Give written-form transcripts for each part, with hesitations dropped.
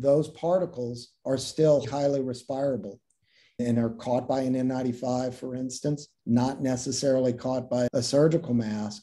those particles are still highly respirable and are caught by an N95, for instance, not necessarily caught by a surgical mask.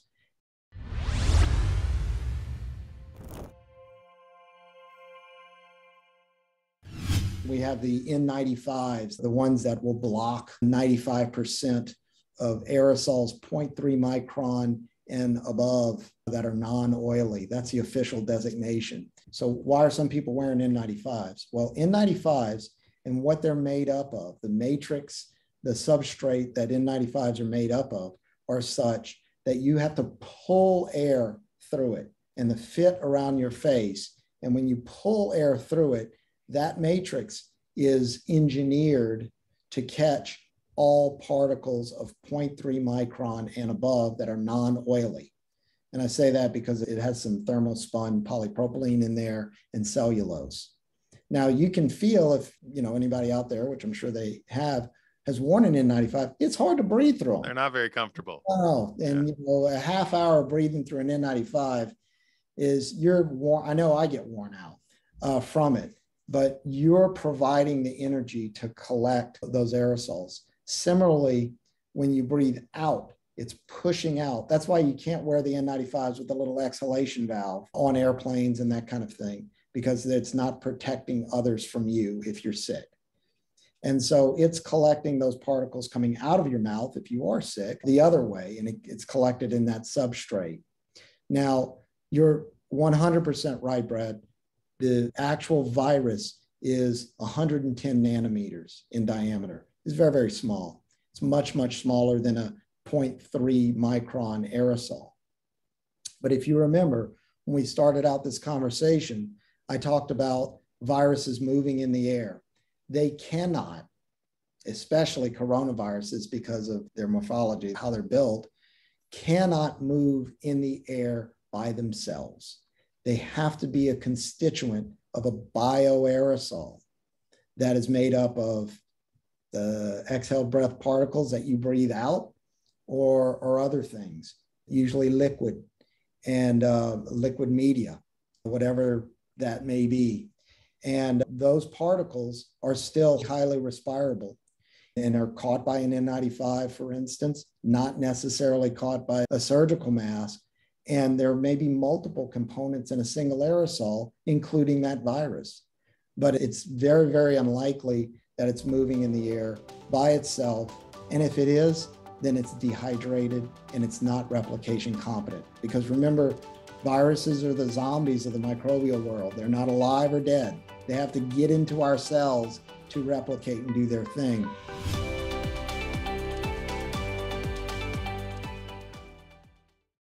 We have the N95s, the ones that will block 95% of aerosols 0.3 micron and above that are non-oily. That's the official designation. So why are some people wearing N95s? Well, N95s and what they're made up of, the matrix, the substrate that N95s are made up of, are such that you have to pull air through it and the fit around your face. And when you pull air through it, that matrix is engineered to catch all particles of 0.3 micron and above that are non-oily. And I say that because it has some thermospun polypropylene in there and cellulose. Now you can feel, if anybody out there, which I'm sure they have, has worn an N95, it's hard to breathe through them. They're not very comfortable. Oh, and a half hour breathing through an N95 is I know I get worn out from it, but you're providing the energy to collect those aerosols. Similarly, when you breathe out, it's pushing out. That's why you can't wear the N95s with the little exhalation valve on airplanes and that kind of thing, because it's not protecting others from you if you're sick. And so it's collecting those particles coming out of your mouth if you are sick the other way, and it's collected in that substrate. Now, you're 100% right, Brad. The actual virus is 110 nanometers in diameter. It's very, very small. It's much, much smaller than a 0.3 micron aerosol. But if you remember, when we started out this conversation, I talked about viruses moving in the air. They cannot, especially coronaviruses because of their morphology, how they're built, cannot move in the air by themselves. They have to be a constituent of a bioaerosol that is made up of the exhaled breath particles that you breathe out or other things, usually liquid and liquid media, whatever that may be. And those particles are still highly respirable and are caught by an N95, for instance, not necessarily caught by a surgical mask. And there may be multiple components in a single aerosol, including that virus. But it's very, very unlikely that it's moving in the air by itself. And if it is, then it's dehydrated and it's not replication competent. Because remember, viruses are the zombies of the microbial world. They're not alive or dead. They have to get into our cells to replicate and do their thing.